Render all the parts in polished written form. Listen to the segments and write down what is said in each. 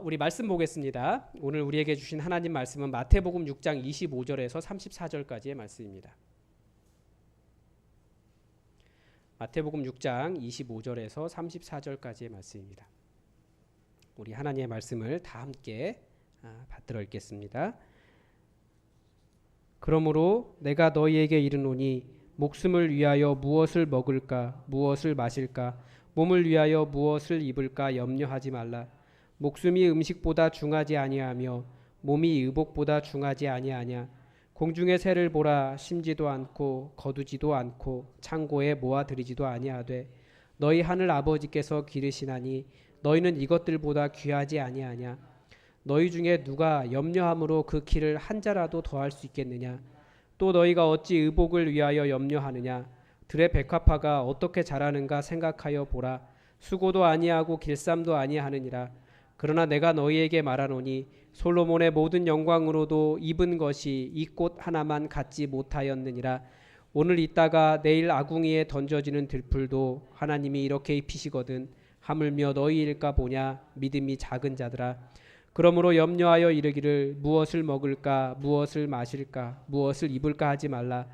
우리 말씀 보겠습니다. 오늘 우리에게 주신 하나님 말씀은 마태복음 6장 25절에서 34절까지의 말씀입니다. 마태복음 6장 25절에서 34절까지의 말씀입니다. 우리 하나님의 말씀을 다 함께 받들어 읽겠습니다. 그러므로 내가 너희에게 이르노니 목숨을 위하여 무엇을 먹을까 무엇을 마실까 몸을 위하여 무엇을 입을까 염려하지 말라. 목숨이 음식보다 중하지 아니하며 몸이 의복보다 중하지 아니하냐. 공중의 새를 보라. 심지도 않고 거두지도 않고 창고에 모아들이지도 아니하되 너희 하늘 아버지께서 기르시나니 너희는 이것들보다 귀하지 아니하냐. 너희 중에 누가 염려함으로 그 키를 한 자라도 더할 수 있겠느냐. 또 너희가 어찌 의복을 위하여 염려하느냐. 들의 백합화가 어떻게 자라는가 생각하여 보라. 수고도 아니하고 길쌈도 아니하느니라. 그러나 내가 너희에게 말하노니 솔로몬의 모든 영광으로도 입은 것이 이 꽃 하나만 갖지 못하였느니라. 오늘 있다가 내일 아궁이에 던져지는 들풀도 하나님이 이렇게 입히시거든 하물며 너희일까 보냐. 믿음이 작은 자들아. 그러므로 염려하여 이르기를 무엇을 먹을까 무엇을 마실까 무엇을 입을까 하지 말라.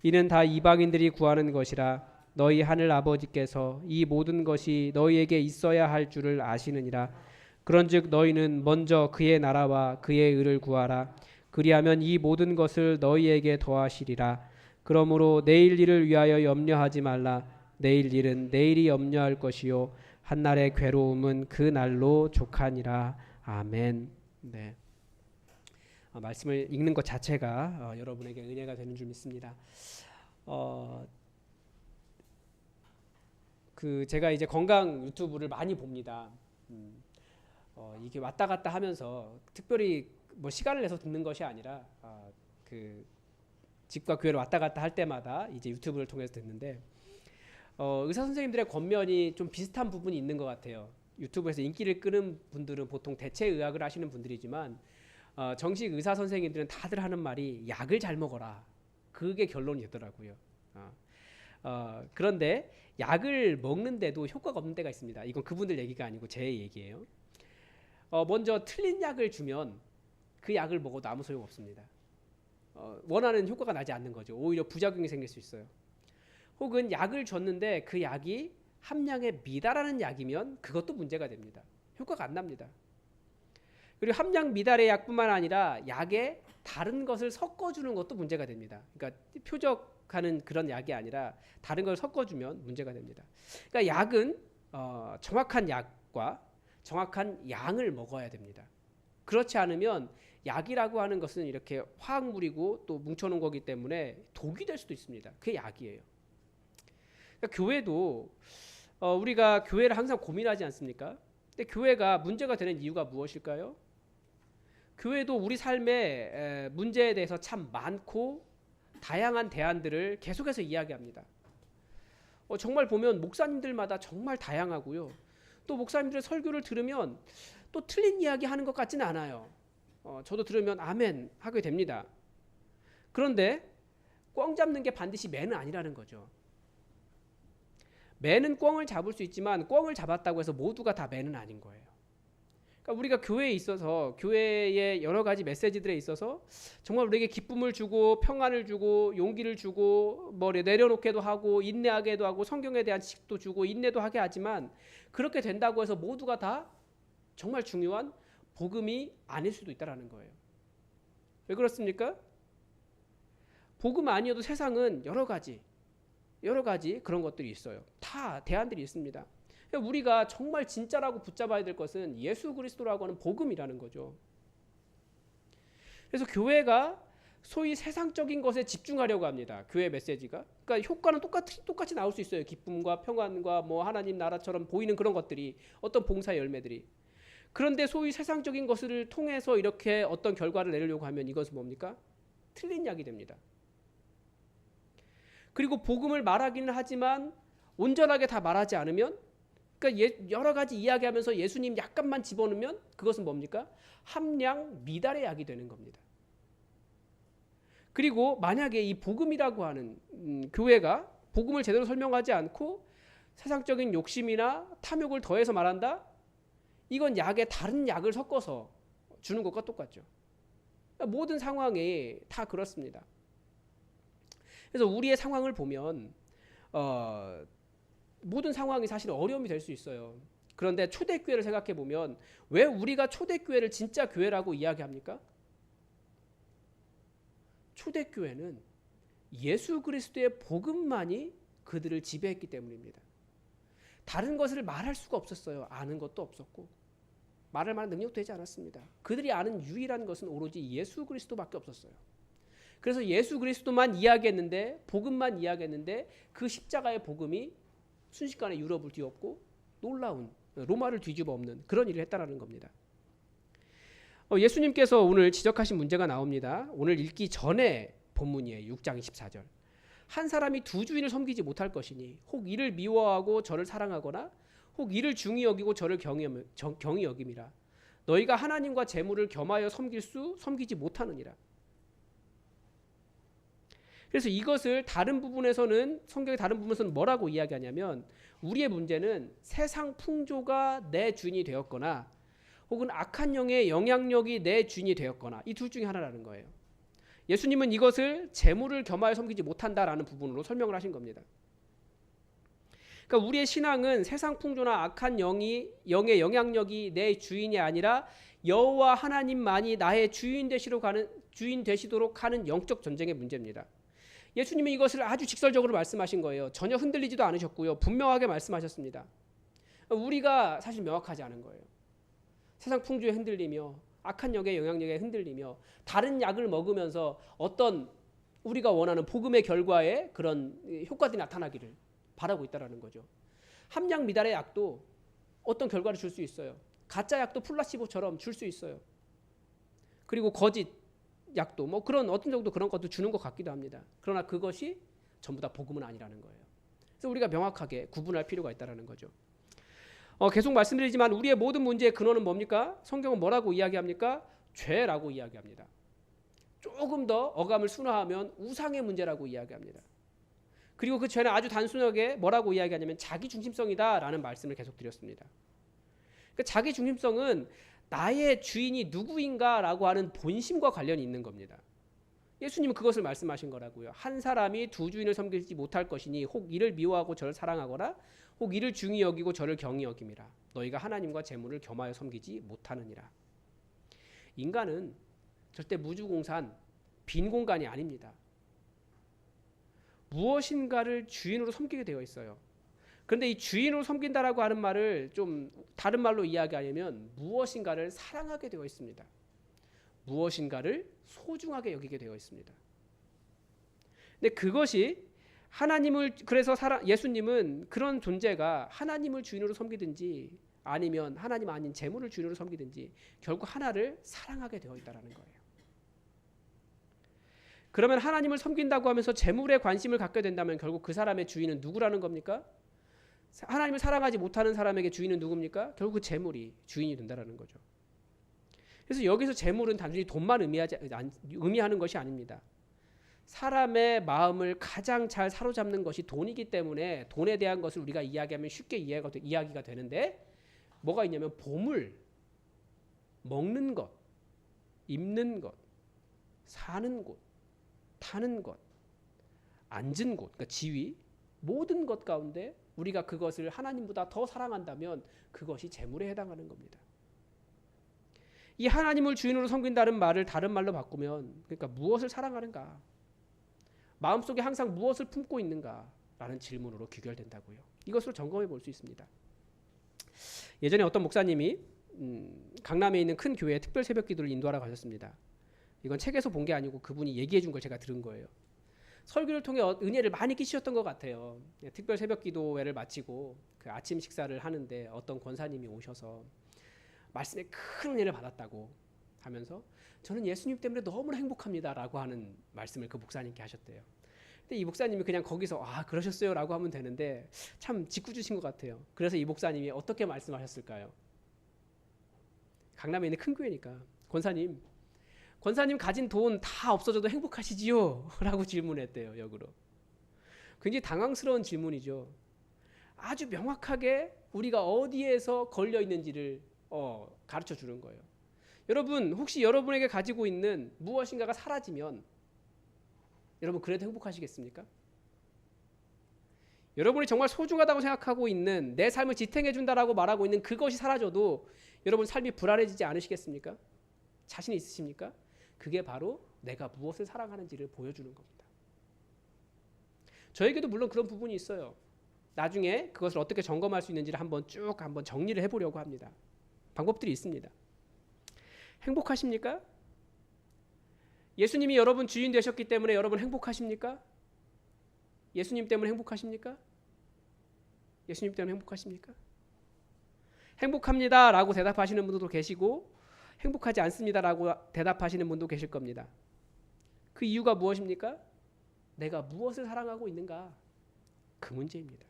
이는 다 이방인들이 구하는 것이라. 너희 하늘 아버지께서 이 모든 것이 너희에게 있어야 할 줄을 아시느니라. 그런즉 너희는 먼저 그의 나라와 그의 의를 구하라. 그리하면 이 모든 것을 너희에게 더하시리라. 그러므로 내일 일을 위하여 염려하지 말라. 내일 일은 내일이 염려할 것이요 한날의 괴로움은 그 날로 족하니라. 아멘. 네. 말씀을 읽는 것 자체가 여러분에게 은혜가 되는 줄 믿습니다. 제가 이제 건강 유튜브를 많이 봅니다. 이게 왔다 갔다 하면서 특별히 뭐 시간을 내서 듣는 것이 아니라 집과 교회를 왔다 갔다 할 때마다 이제 유튜브를 통해서 듣는데 의사 선생님들의 권면이 좀 비슷한 부분이 있는 것 같아요. 유튜브에서 인기를 끄는 분들은 보통 대체 의학을 하시는 분들이지만 정식 의사 선생님들은 다들 하는 말이 약을 잘 먹어라. 그게 결론이 되더라고요. 그런데 약을 먹는데도 효과가 없는 때가 있습니다. 이건 그분들 얘기가 아니고 제 얘기예요. 먼저 틀린 약을 주면 그 약을 먹어도 아무 소용 없습니다. 원하는 효과가 나지 않는 거죠. 오히려 부작용이 생길 수 있어요. 혹은 약을 줬는데 그 약이 함량에 미달하는 약이면 그것도 문제가 됩니다. 효과가 안 납니다. 그리고 함량 미달의 약뿐만 아니라 약에 다른 것을 섞어주는 것도 문제가 됩니다. 그러니까 표적하는 그런 약이 아니라 다른 걸 섞어주면 문제가 됩니다. 그러니까 약은 정확한 약과 정확한 양을 먹어야 됩니다. 그렇지 않으면 약이라고 하는 것은 이렇게 화학물이고 또 뭉쳐놓은 거기 때문에 독이 될 수도 있습니다. 그게 약이에요. 그러니까 교회도 우리가 교회를 항상 고민하지 않습니까? 근데 교회가 문제가 되는 이유가 무엇일까요? 교회도 우리 삶의 문제에 대해서 참 많고 다양한 대안들을 계속해서 이야기합니다. 정말 보면 목사님들마다 정말 다양하고요. 또 목사님들의 설교를 들으면 또 틀린 이야기 하는 것 같지는 않아요. 저도 들으면 아멘 하게 됩니다. 그런데 꽝 잡는 게 반드시 매는 아니라는 거죠. 매는 꽝을 잡을 수 있지만 꽝을 잡았다고 해서 모두가 다 매는 아닌 거예요. 그러니까 우리가 교회에 있어서 교회의 여러 가지 메시지들에 있어서 정말 우리에게 기쁨을 주고 평안을 주고 용기를 주고 뭐 내려놓게도 하고 인내하게도 하고 성경에 대한 지식도 주고 인내도 하게 하지만 그렇게 된다고 해서 모두가 다 정말 중요한 복음이 아닐 수도 있다라는 거예요. 왜 그렇습니까? 복음 아니어도 세상은 여러 가지 그런 것들이 있어요. 다 대안들이 있습니다. 우리가 정말 진짜라고 붙잡아야 될 것은 예수 그리스도라고 하는 복음이라는 거죠. 그래서 교회가 소위 세상적인 것에 집중하려고 합니다. 교회 메시지가. 그러니까 효과는 똑같이 나올 수 있어요. 기쁨과 평안과 뭐 하나님 나라처럼 보이는 그런 것들이 어떤 봉사의 열매들이. 그런데 소위 세상적인 것을 통해서 이렇게 어떤 결과를 내려고 하면 이것은 뭡니까? 틀린 약이 됩니다. 그리고 복음을 말하기는 하지만 온전하게 다 말하지 않으면 그러니까 여러 가지 이야기하면서 예수님 약간만 집어넣으면 그것은 뭡니까? 함량 미달의 약이 되는 겁니다. 그리고 만약에 이 복음이라고 하는 교회가 복음을 제대로 설명하지 않고 세상적인 욕심이나 탐욕을 더해서 말한다? 이건 약에 다른 약을 섞어서 주는 것과 똑같죠. 모든 상황이 다 그렇습니다. 그래서 우리의 상황을 보면 모든 상황이 사실 어려움이 될 수 있어요. 그런데 초대교회를 생각해 보면 왜 우리가 초대교회를 진짜 교회라고 이야기합니까? 초대교회는 예수 그리스도의 복음만이 그들을 지배했기 때문입니다. 다른 것을 말할 수가 없었어요. 아는 것도 없었고 말할 만한 능력도 되지 않았습니다. 그들이 아는 유일한 것은 오로지 예수 그리스도밖에 없었어요. 그래서 예수 그리스도만 이야기했는데, 복음만 이야기했는데 그 십자가의 복음이 순식간에 유럽을 뒤엎고 놀라운 로마를 뒤집어 엎는 그런 일을 했다라는 겁니다. 예수님께서 오늘 지적하신 문제가 나옵니다. 오늘 읽기 전에 본문이에요. 6장 24절. 한 사람이 두 주인을 섬기지 못할 것이니 혹 이를 미워하고 저를 사랑하거나 혹 이를 중히 여기고 저를 경히 여김이라. 너희가 하나님과 재물을 겸하여 섬기지 못하느니라. 그래서 이것을 다른 부분에서는, 성경의 다른 부분에서는 뭐라고 이야기하냐면, 우리의 문제는 세상 풍조가 내 주인이 되었거나 혹은 악한 영의 영향력이 내 주인이 되었거나 이 둘 중에 하나라는 거예요. 예수님은 이것을 재물을 겸하여 섬기지 못한다라는 부분으로 설명을 하신 겁니다. 그러니까 우리의 신앙은 세상 풍조나 악한 영의 영향력이 내 주인이 아니라 여호와 하나님만이 나의 주인 되시도록 하는 영적 전쟁의 문제입니다. 예수님은 이것을 아주 직설적으로 말씀하신 거예요. 전혀 흔들리지도 않으셨고요. 분명하게 말씀하셨습니다. 우리가 사실 명확하지 않은 거예요. 세상 풍조에 흔들리며 악한 영의 영향력에 흔들리며 다른 약을 먹으면서 어떤 우리가 원하는 복음의 결과에 그런 효과들이 나타나기를 바라고 있다는 거죠. 함량 미달의 약도 어떤 결과를 줄 수 있어요. 가짜 약도 플라시보처럼 줄 수 있어요. 그리고 거짓 약도 뭐 그런 어떤 정도 그런 것도 주는 것 같기도 합니다. 그러나 그것이 전부 다 복음은 아니라는 거예요. 그래서 우리가 명확하게 구분할 필요가 있다는 거죠. 계속 말씀드리지만 우리의 모든 문제의 근원은 뭡니까? 성경은 뭐라고 이야기합니까? 죄라고 이야기합니다. 조금 더 어감을 순화하면 우상의 문제라고 이야기합니다. 그리고 그 죄는 아주 단순하게 뭐라고 이야기하냐면 자기중심성이다라는 말씀을 계속 드렸습니다. 그러니까 자기중심성은 나의 주인이 누구인가라고 하는 본심과 관련이 있는 겁니다. 예수님은 그것을 말씀하신 거라고요. 한 사람이 두 주인을 섬기지 못할 것이니 혹 이를 미워하고 저를 사랑하거나 혹 이를 중히 여기고 저를 경히 여김이라. 너희가 하나님과 재물을 겸하여 섬기지 못하느니라. 인간은 절대 무주공산, 빈 공간이 아닙니다. 무엇인가를 주인으로 섬기게 되어 있어요. 그런데 이 주인으로 섬긴다라고 하는 말을 좀 다른 말로 이야기하려면 무엇인가를 사랑하게 되어 있습니다. 무엇인가를 소중하게 여기게 되어 있습니다. 근데 그것이 그래서 예수님은 그런 존재가 하나님을 주인으로 섬기든지 아니면 하나님 아닌 재물을 주인으로 섬기든지 결국 하나를 사랑하게 되어 있다는 거예요. 그러면 하나님을 섬긴다고 하면서 재물에 관심을 갖게 된다면 결국 그 사람의 주인은 누구라는 겁니까? 하나님을 사랑하지 못하는 사람에게 주인은 누굽니까? 결국 그 재물이 주인이 된다는 거죠. 그래서 여기서 재물은 단순히 돈만 의미하는 것이 아닙니다. 사람의 마음을 가장 잘 사로잡는 것이 돈이기 때문에 돈에 대한 것을 우리가 이야기하면 쉽게 이야기가 되는데 뭐가 있냐면 보물, 먹는 것, 입는 것, 사는 곳, 타는 것, 앉은 곳, 그러니까 지위, 모든 것 가운데 우리가 그것을 하나님보다 더 사랑한다면 그것이 재물에 해당하는 겁니다. 이 하나님을 주인으로 섬긴다는 말을 다른 말로 바꾸면 그러니까 무엇을 사랑하는가? 마음속에 항상 무엇을 품고 있는가? 라는 질문으로 귀결된다고요. 이것으로 점검해 볼 수 있습니다. 예전에 어떤 목사님이 강남에 있는 큰 교회에 특별 새벽 기도를 인도하러 가셨습니다. 이건 책에서 본 게 아니고 그분이 얘기해 준 걸 제가 들은 거예요. 설교를 통해 은혜를 많이 끼치셨던 것 같아요. 특별 새벽 기도회를 마치고 그 아침 식사를 하는데 어떤 권사님이 오셔서 말씀에 큰 은혜를 받았다고 하면서 저는 예수님 때문에 너무나 행복합니다 라고 하는 말씀을 그 목사님께 하셨대요. 근데 이 목사님이 그냥 거기서 그러셨어요 라고 하면 되는데 참 짓궂으신 것 같아요. 그래서 이 목사님이 어떻게 말씀하셨을까요? 강남에 있는 큰 교회니까 권사님 가진 돈 다 없어져도 행복하시지요? 라고 질문했대요. 역으로. 굉장히 당황스러운 질문이죠. 아주 명확하게 우리가 어디에서 걸려 있는지를 가르쳐 주는 거예요. 여러분 혹시 여러분에게 가지고 있는 무엇인가가 사라지면 여러분 그래도 행복하시겠습니까? 여러분이 정말 소중하다고 생각하고 있는 내 삶을 지탱해 준다라고 말하고 있는 그것이 사라져도 여러분 삶이 불안해지지 않으시겠습니까? 자신 있으십니까? 그게 바로 내가 무엇을 사랑하는지를 보여주는 겁니다. 저에게도 물론 그런 부분이 있어요. 나중에 그것을 어떻게 점검할 수 있는지를 한번 정리를 해보려고 합니다. 방법들이 있습니다. 행복하십니까? 예수님이 여러분 주인 되셨기 때문에 여러분 행복하십니까? 예수님 때문에 행복하십니까? 예수님 때문에 행복하십니까? 행복합니다 라고 대답하시는 분들도 계시고 행복하지 않습니다 라고 대답하시는 분도 계실 겁니다. 그 이유가 무엇입니까? 내가 무엇을 사랑하고 있는가? 그 문제입니다.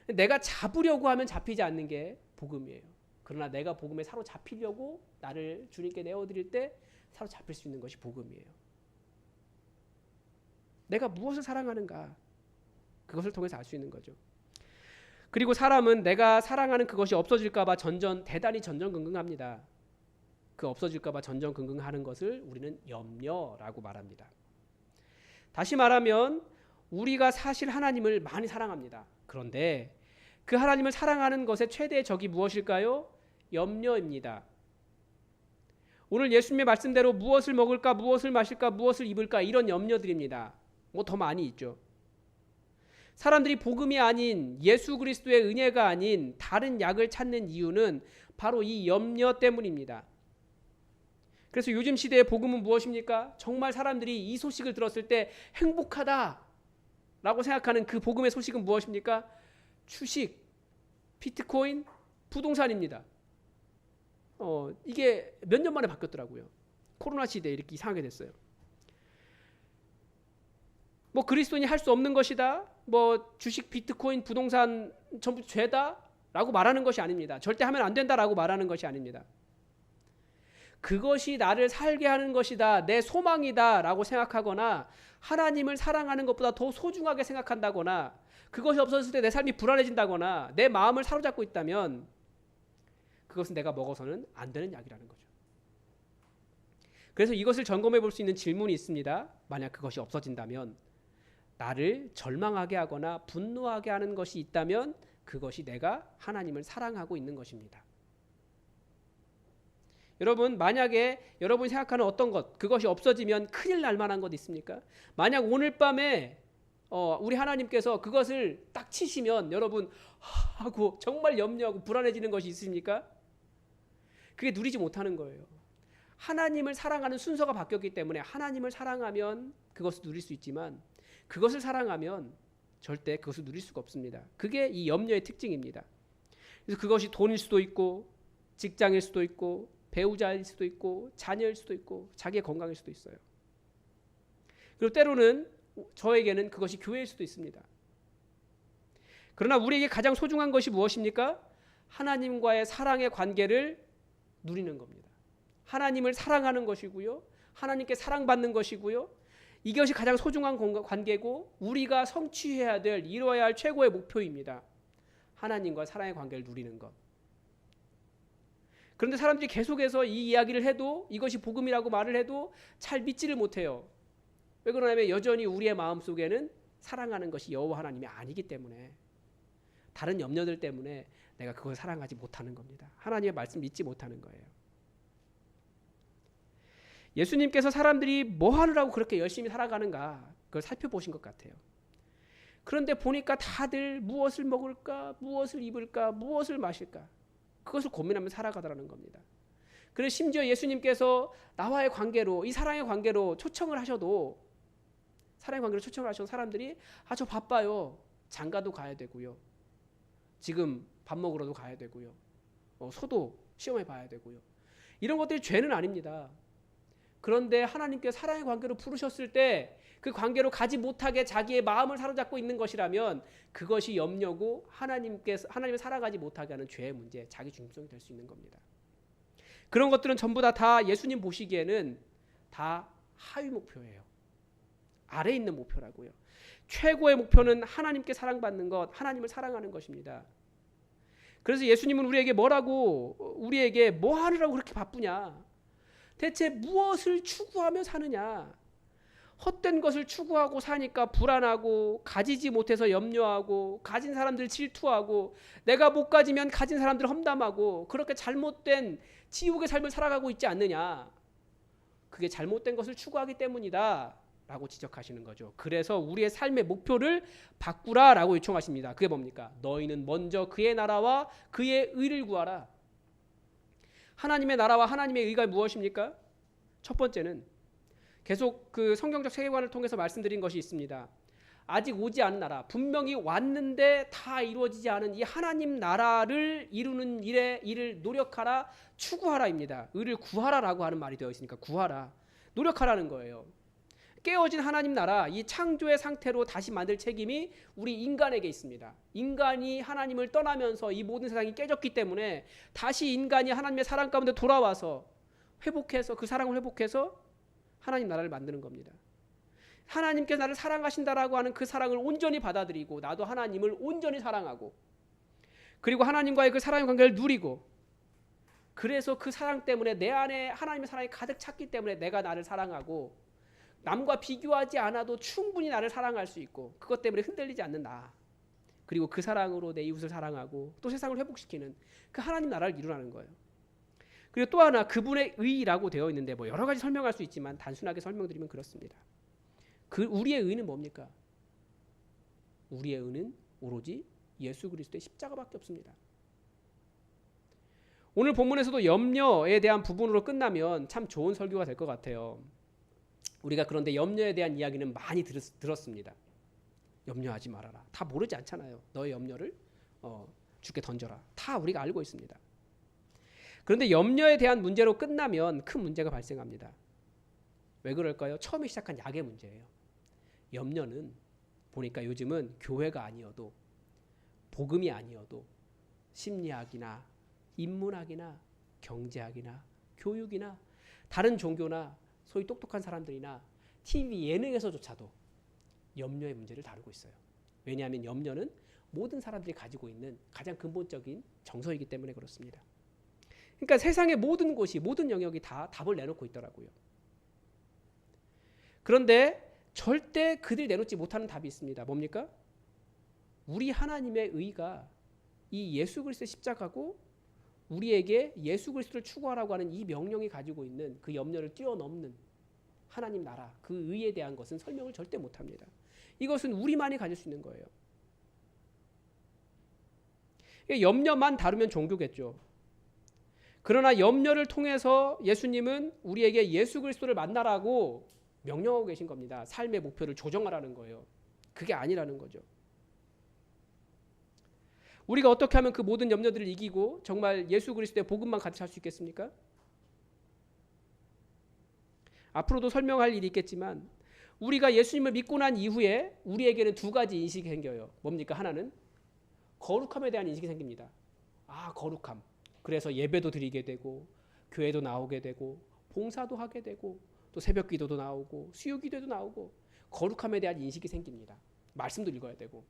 내가 잡으려고 하면 잡히지 않는 게 복음이에요. 그러나 내가 복음에 사로잡히려고 나를 주님께 내어드릴 때 사로잡힐 수 있는 것이 복음이에요. 내가 무엇을 사랑하는가? 그것을 통해서 알 수 있는 거죠. 그리고 사람은 내가 사랑하는 그것이 없어질까 봐 대단히 전전긍긍합니다. 그 없어질까 봐 전전긍긍하는 것을 우리는 염려라고 말합니다. 다시 말하면 우리가 사실 하나님을 많이 사랑합니다. 그런데 그 하나님을 사랑하는 것의 최대의 적이 무엇일까요? 염려입니다. 오늘 예수님의 말씀대로 무엇을 먹을까, 무엇을 마실까, 무엇을 입을까 이런 염려들입니다. 뭐 더 많이 있죠. 사람들이 복음이 아닌 예수 그리스도의 은혜가 아닌 다른 약을 찾는 이유는 바로 이 염려 때문입니다. 그래서 요즘 시대의 복음은 무엇입니까? 정말 사람들이 이 소식을 들었을 때 행복하다라고 생각하는 그 복음의 소식은 무엇입니까? 주식, 비트코인, 부동산입니다. 이게 몇 년 만에 바뀌었더라고요. 코로나 시대에 이렇게 이상하게 됐어요. 뭐 그리스도인이 할 수 없는 것이다. 뭐 주식, 비트코인, 부동산 전부 죄다라고 말하는 것이 아닙니다. 절대 하면 안 된다라고 말하는 것이 아닙니다. 그것이 나를 살게 하는 것이다. 내 소망이다라고 생각하거나 하나님을 사랑하는 것보다 더 소중하게 생각한다거나 그것이 없어졌을 때 내 삶이 불안해진다거나 내 마음을 사로잡고 있다면 그것은 내가 먹어서는 안 되는 약이라는 거죠. 그래서 이것을 점검해 볼 수 있는 질문이 있습니다. 만약 그것이 없어진다면 나를 절망하게 하거나 분노하게 하는 것이 있다면 그것이 내가 하나님을 사랑하고 있는 것입니다. 여러분 만약에 여러분이 생각하는 어떤 것 그것이 없어지면 큰일 날 만한 것 있습니까? 만약 오늘 밤에 우리 하나님께서 그것을 딱 치시면 여러분 하고 정말 염려하고 불안해지는 것이 있습니까? 그게 누리지 못하는 거예요. 하나님을 사랑하는 순서가 바뀌었기 때문에 하나님을 사랑하면 그것을 누릴 수 있지만 그것을 사랑하면 절대 그것을 누릴 수가 없습니다. 그게 이 염려의 특징입니다. 그래서 그것이 돈일 수도 있고 직장일 수도 있고 배우자일 수도 있고 자녀일 수도 있고 자기의 건강일 수도 있어요. 그리고 때로는 저에게는 그것이 교회일 수도 있습니다. 그러나 우리에게 가장 소중한 것이 무엇입니까? 하나님과의 사랑의 관계를 누리는 겁니다. 하나님을 사랑하는 것이고요. 하나님께 사랑받는 것이고요. 이것이 가장 소중한 관계고 우리가 성취해야 될 이루어야 할 최고의 목표입니다. 하나님과 사랑의 관계를 누리는 것. 그런데 사람들이 계속해서 이 이야기를 해도 이것이 복음이라고 말을 해도 잘 믿지를 못해요. 왜 그러냐면 여전히 우리의 마음속에는 사랑하는 것이 여호와 하나님이 아니기 때문에 다른 염려들 때문에 내가 그걸 사랑하지 못하는 겁니다. 하나님의 말씀 믿지 못하는 거예요. 예수님께서 사람들이 뭐 하느라고 그렇게 열심히 살아가는가 그걸 살펴보신 것 같아요. 그런데 보니까 다들 무엇을 먹을까, 무엇을 입을까, 무엇을 마실까 그것을 고민하며 살아가더라는 겁니다. 그래서 심지어 예수님께서 나와의 관계로 이 사랑의 관계로 초청을 하셔도 사람들이 저 바빠요. 장가도 가야 되고요. 지금 밥 먹으러도 가야 되고요. 소도 시험해 봐야 되고요. 이런 것들이 죄는 아닙니다. 그런데 하나님께 사랑의 관계로 부르셨을 때 그 관계로 가지 못하게 자기의 마음을 사로잡고 있는 것이라면 그것이 염려고 하나님을 살아가지 못하게 하는 죄의 문제, 자기 중심성이 될 수 있는 겁니다. 그런 것들은 전부 다 예수님 보시기에는 다 하위 목표예요. 아래에 있는 목표라고요. 최고의 목표는 하나님께 사랑받는 것, 하나님을 사랑하는 것입니다. 그래서 예수님은 우리에게 뭐 하느라고 그렇게 바쁘냐? 대체 무엇을 추구하며 사느냐? 헛된 것을 추구하고 사니까 불안하고, 가지지 못해서 염려하고, 가진 사람들 질투하고, 내가 못 가지면 가진 사람들 험담하고, 그렇게 잘못된 지옥의 삶을 살아가고 있지 않느냐? 그게 잘못된 것을 추구하기 때문이다 라고 지적하시는 거죠. 그래서 우리의 삶의 목표를 바꾸라라고 요청하십니다. 그게 뭡니까? 너희는 먼저 그의 나라와 그의 의를 구하라. 하나님의 나라와 하나님의 의가 무엇입니까? 첫 번째는 계속 그 성경적 세계관을 통해서 말씀드린 것이 있습니다. 아직 오지 않은 나라, 분명히 왔는데 다 이루어지지 않은 이 하나님 나라를 이루는 일을 노력하라, 추구하라입니다. 의를 구하라라고 하는 말이 되어 있으니까 구하라, 노력하라는 거예요. 깨어진 하나님 나라, 이 창조의 상태로 다시 만들 책임이 우리 인간에게 있습니다. 인간이 하나님을 떠나면서 이 모든 세상이 깨졌기 때문에 다시 인간이 하나님의 사랑 가운데 돌아와서 회복해서, 그 사랑을 회복해서 하나님 나라를 만드는 겁니다. 하나님께서 나를 사랑하신다라고 하는 그 사랑을 온전히 받아들이고, 나도 하나님을 온전히 사랑하고, 그리고 하나님과의 그 사랑의 관계를 누리고, 그래서 그 사랑 때문에 내 안에 하나님의 사랑이 가득 찼기 때문에 내가 나를 사랑하고, 남과 비교하지 않아도 충분히 나를 사랑할 수 있고, 그것 때문에 흔들리지 않는 나, 그리고 그 사랑으로 내 이웃을 사랑하고 또 세상을 회복시키는 그 하나님 나라를 이루라는 거예요. 그리고 또 하나, 그분의 의라고 되어 있는데 뭐 여러 가지 설명할 수 있지만 단순하게 설명드리면 그렇습니다. 우리의 의는 뭡니까? 우리의 의는 오로지 예수 그리스도의 십자가밖에 없습니다. 오늘 본문에서도 염려에 대한 부분으로 끝나면 참 좋은 설교가 될 것 같아요. 우리가 그런데 염려에 대한 이야기는 많이 들었습니다. 염려하지 말아라. 다 모르지 않잖아요. 너의 염려를 주께 던져라. 다 우리가 알고 있습니다. 그런데 염려에 대한 문제로 끝나면 큰 문제가 발생합니다. 왜 그럴까요? 처음에 시작한 약의 문제예요. 염려는 보니까 요즘은 교회가 아니어도, 복음이 아니어도 심리학이나 인문학이나 경제학이나 교육이나 다른 종교나 소위 똑똑한 사람들이나 TV 예능에서조차도 염려의 문제를 다루고 있어요. 왜냐하면 염려는 모든 사람들이 가지고 있는 가장 근본적인 정서이기 때문에 그렇습니다. 그러니까 세상의 모든 곳이, 모든 영역이 다 답을 내놓고 있더라고요. 그런데 절대 그들이 내놓지 못하는 답이 있습니다. 뭡니까? 우리 하나님의 의가 이 예수 그리스도의 십자가고 우리에게 예수 그리스도를 추구하라고 하는 이 명령이 가지고 있는 그 염려를 뛰어넘는 하나님 나라, 그 의에 대한 것은 설명을 절대 못합니다. 이것은 우리만이 가질 수 있는 거예요. 염려만 다루면 종교겠죠. 그러나 염려를 통해서 예수님은 우리에게 예수 그리스도를 만나라고 명령하고 계신 겁니다. 삶의 목표를 조정하라는 거예요. 그게 아니라는 거죠. 우리가 어떻게 하면 그 모든 염려들을 이기고 정말 예수 그리스도의 복음만 같이 할 수 있겠습니까? 앞으로도 설명할 일이 있겠지만 우리가 예수님을 믿고 난 이후에 우리에게는 두 가지 인식이 생겨요. 뭡니까? 하나는 거룩함에 대한 인식이 생깁니다. 거룩함. 그래서 예배도 드리게 되고 교회도 나오게 되고 봉사도 하게 되고 또 새벽 기도도 나오고 수요 기도도 나오고 거룩함에 대한 인식이 생깁니다. 말씀도 읽어야 되고.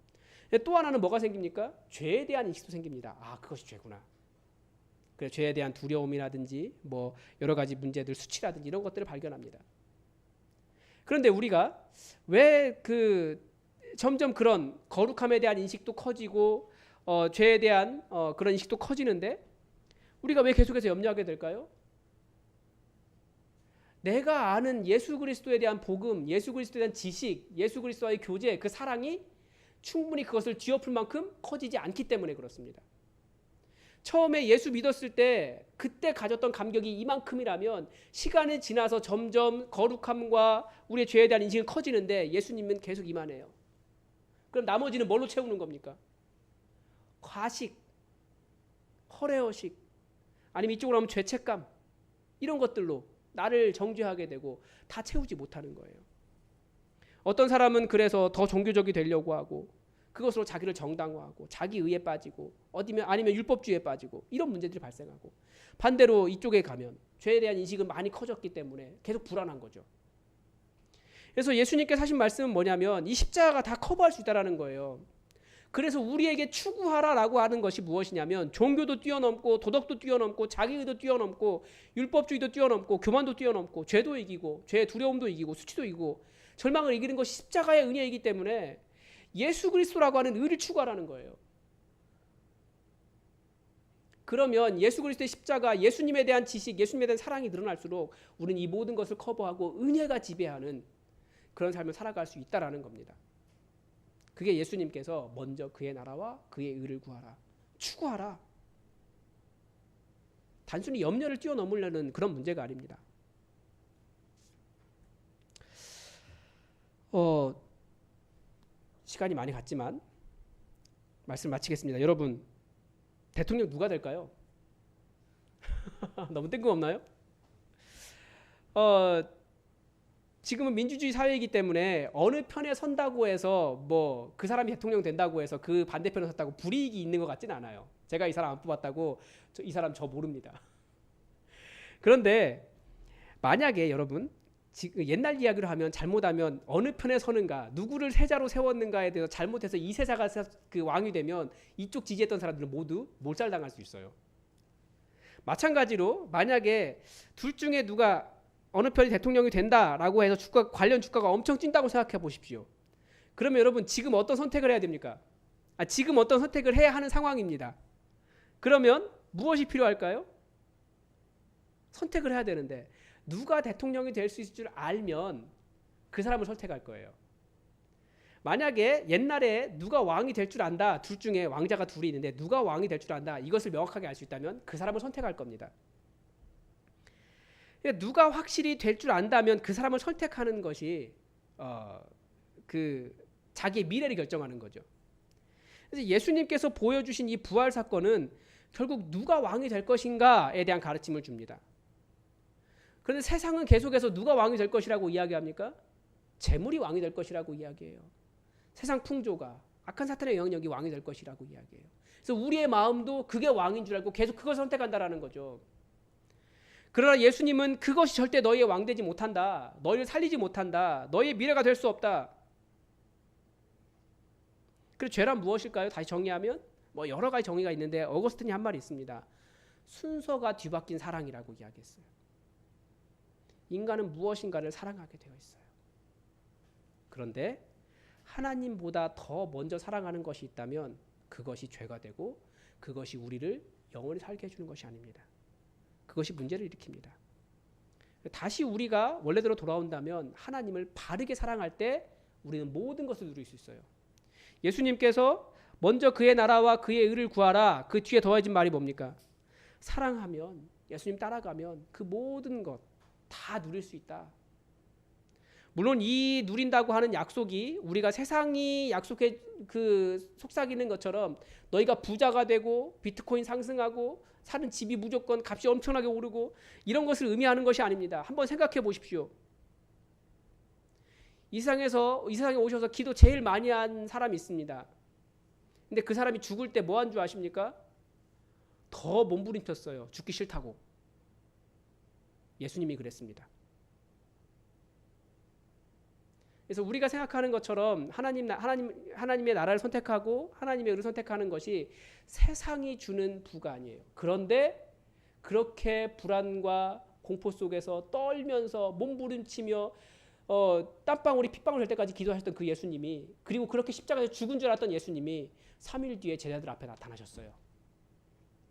또 하나는 뭐가 생깁니까? 죄에 대한 인식도 생깁니다. 그것이 죄구나. 그래서 죄에 대한 두려움이라든지 뭐 여러 가지 문제들, 수치라든지 이런 것들을 발견합니다. 그런데 우리가 왜 점점 그런 거룩함에 대한 인식도 커지고 죄에 대한 그런 인식도 커지는데 우리가 왜 계속해서 염려하게 될까요? 내가 아는 예수 그리스도에 대한 복음, 예수 그리스도에 대한 지식, 예수 그리스도와의 교제, 그 사랑이 충분히 그것을 뒤엎을 만큼 커지지 않기 때문에 그렇습니다. 처음에 예수 믿었을 때 그때 가졌던 감격이 이만큼이라면 시간이 지나서 점점 거룩함과 우리의 죄에 대한 인식은 커지는데 예수님은 계속 이만해요. 그럼 나머지는 뭘로 채우는 겁니까? 과식, 허례허식, 아니면 이쪽으로 하면 죄책감, 이런 것들로 나를 정죄하게 되고 다 채우지 못하는 거예요. 어떤 사람은 그래서 더 종교적이 되려고 하고 그것으로 자기를 정당화하고 자기 의에 빠지고 아니면 율법주의에 빠지고 이런 문제들이 발생하고, 반대로 이쪽에 가면 죄에 대한 인식은 많이 커졌기 때문에 계속 불안한 거죠. 그래서 예수님께서 하신 말씀은 뭐냐면 이 십자가가 다 커버할 수 있다는 거예요. 그래서 우리에게 추구하라라고 하는 것이 무엇이냐면 종교도 뛰어넘고 도덕도 뛰어넘고 자기의도 뛰어넘고 율법주의도 뛰어넘고 교만도 뛰어넘고 죄도 이기고 죄의 두려움도 이기고 수치도 이기고 절망을 이기는 것이 십자가의 은혜이기 때문에 예수 그리스도라고 하는 의를 추구하라는 거예요. 그러면 예수 그리스도의 십자가, 예수님에 대한 지식, 예수님에 대한 사랑이 늘어날수록 우리는 이 모든 것을 커버하고 은혜가 지배하는 그런 삶을 살아갈 수 있다라는 겁니다. 그게 예수님께서 먼저 그의 나라와 그의 의를 구하라, 추구하라. 단순히 염려를 뛰어넘으려는 그런 문제가 아닙니다. 시간이 많이 갔지만 말씀 마치겠습니다. 여러분, 대통령 누가 될까요? 너무 뜬금없나요? 지금은 민주주의 사회이기 때문에 어느 편에 선다고 해서 뭐 그 사람이 대통령 된다고 해서 그 반대편에 섰다고 불이익이 있는 것 같지는 않아요. 제가 이 사람 안 뽑았다고 이 사람 저 모릅니다. 그런데 만약에 여러분 옛날 이야기를 하면 잘못하면 어느 편에 서는가, 누구를 세자로 세웠는가에 대해서 잘못해서 이 세자가 그 왕이 되면 이쪽 지지했던 사람들은 모두 몰살당할 수 있어요. 마찬가지로 만약에 둘 중에 누가 어느 편이 대통령이 된다라고 해서 관련 주가가 엄청 찐다고 생각해 보십시오. 그러면 여러분 지금 어떤 선택을 해야 됩니까? 지금 어떤 선택을 해야 하는 상황입니다. 그러면 무엇이 필요할까요? 선택을 해야 되는데 누가 대통령이 될 수 있을 줄 알면 그 사람을 선택할 거예요. 만약에 옛날에 누가 왕이 될 줄 안다, 둘 중에 왕자가 둘이 있는데 누가 왕이 될 줄 안다, 이것을 명확하게 알 수 있다면 그 사람을 선택할 겁니다. 누가 확실히 될 줄 안다면 그 사람을 선택하는 것이 그 자기의 미래를 결정하는 거죠. 그래서 예수님께서 보여주신 이 부활 사건은 결국 누가 왕이 될 것인가에 대한 가르침을 줍니다. 그런데 세상은 계속해서 누가 왕이 될 것이라고 이야기합니까? 재물이 왕이 될 것이라고 이야기해요. 세상 풍조가, 악한 사탄의 영역이 왕이 될 것이라고 이야기해요. 그래서 우리의 마음도 그게 왕인 줄 알고 계속 그걸 선택한다라는 거죠. 그러나 예수님은 그것이 절대 너희의 왕 되지 못한다. 너희를 살리지 못한다. 너희의 미래가 될 수 없다. 그리고 죄란 무엇일까요? 다시 정의하면 뭐 여러 가지 정의가 있는데 어거스틴이 한 말이 있습니다. 순서가 뒤바뀐 사랑이라고 이야기했어요. 인간은 무엇인가를 사랑하게 되어 있어요. 그런데 하나님보다 더 먼저 사랑하는 것이 있다면 그것이 죄가 되고 그것이 우리를 영원히 살게 해주는 것이 아닙니다. 그것이 문제를 일으킵니다. 다시 우리가 원래대로 돌아온다면 하나님을 바르게 사랑할 때 우리는 모든 것을 누릴 수 있어요. 예수님께서 먼저 그의 나라와 그의 의를 구하라. 그 뒤에 더해진 말이 뭡니까? 사랑하면, 예수님 따라가면 그 모든 것 다 누릴 수 있다. 물론 이 누린다고 하는 약속이 우리가 세상이 약속해 그 속삭이는 것처럼 너희가 부자가 되고 비트코인 상승하고 사는 집이 무조건 값이 엄청나게 오르고 이런 것을 의미하는 것이 아닙니다. 한번 생각해 보십시오. 이 세상에 오셔서 기도 제일 많이 한 사람이 있습니다. 근데 그 사람이 죽을 때 뭐 한 줄 아십니까? 더 몸부림쳤어요. 죽기 싫다고. 예수님이 그랬습니다. 그래서 우리가 생각하는 것처럼 하나님의 나라를 선택하고 하나님의 의를 선택하는 것이 세상이 주는 부가 아니에요. 그런데 그렇게 불안과 공포 속에서 떨면서 몸부림치며 땀방울이 핏방울 될 때까지 기도하셨던 그 예수님이, 그리고 그렇게 십자가에서 죽은 줄 알았던 예수님이 3일 뒤에 제자들 앞에 나타나셨어요.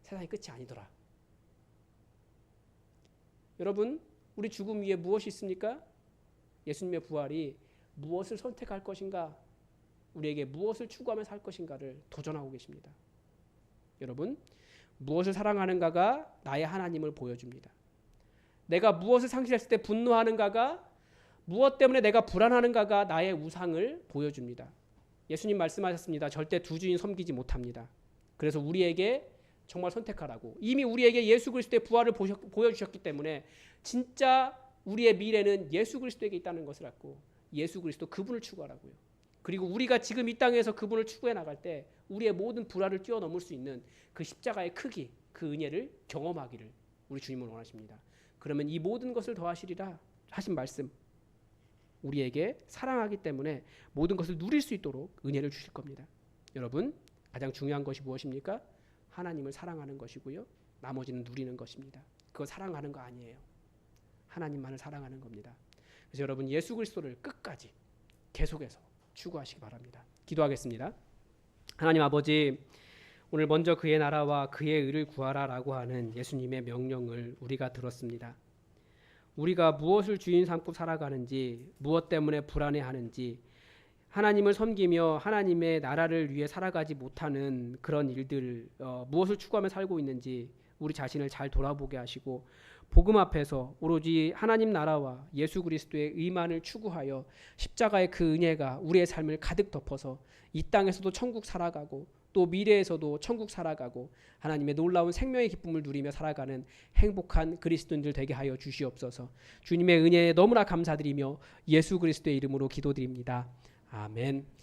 세상이 끝이 아니더라. 여러분, 우리 죽음 위에 무엇이 있습니까? 예수님의 부활이 무엇을 선택할 것인가, 우리에게 무엇을 추구하며 살 것인가를 도전하고 계십니다. 여러분, 무엇을 사랑하는가가 나의 하나님을 보여줍니다. 내가 무엇을 상실했을 때 분노하는가가, 무엇 때문에 내가 불안하는가가 나의 우상을 보여줍니다. 예수님 말씀하셨습니다. 절대 두 주인 섬기지 못합니다. 그래서 우리에게 정말 선택하라고, 이미 우리에게 예수 그리스도의 부활을 보여주셨기 때문에 진짜 우리의 미래는 예수 그리스도에게 있다는 것을 알고 예수 그리스도 그분을 추구하라고요. 그리고 우리가 지금 이 땅에서 그분을 추구해 나갈 때 우리의 모든 불화를 뛰어넘을 수 있는 그 십자가의 크기, 그 은혜를 경험하기를 우리 주님은 원하십니다. 그러면 이 모든 것을 더하시리라 하신 말씀, 우리에게 사랑하기 때문에 모든 것을 누릴 수 있도록 은혜를 주실 겁니다. 여러분, 가장 중요한 것이 무엇입니까? 하나님을 사랑하는 것이고요. 나머지는 누리는 것입니다. 그거 사랑하는 거 아니에요. 하나님만을 사랑하는 겁니다. 그래서 여러분, 예수 그리스도를 끝까지 계속해서 추구하시기 바랍니다. 기도하겠습니다. 하나님 아버지, 오늘 먼저 그의 나라와 그의 의를 구하라라고 하는 예수님의 명령을 우리가 들었습니다. 우리가 무엇을 주인 삼고 살아가는지, 무엇 때문에 불안해하는지, 하나님을 섬기며 하나님의 나라를 위해 살아가지 못하는 그런 일들, 무엇을 추구하며 살고 있는지 우리 자신을 잘 돌아보게 하시고, 복음 앞에서 오로지 하나님 나라와 예수 그리스도의 의만을 추구하여 십자가의 그 은혜가 우리의 삶을 가득 덮어서 이 땅에서도 천국 살아가고 또 미래에서도 천국 살아가고 하나님의 놀라운 생명의 기쁨을 누리며 살아가는 행복한 그리스도인들 되게 하여 주시옵소서. 주님의 은혜에 너무나 감사드리며 예수 그리스도의 이름으로 기도드립니다. 아멘.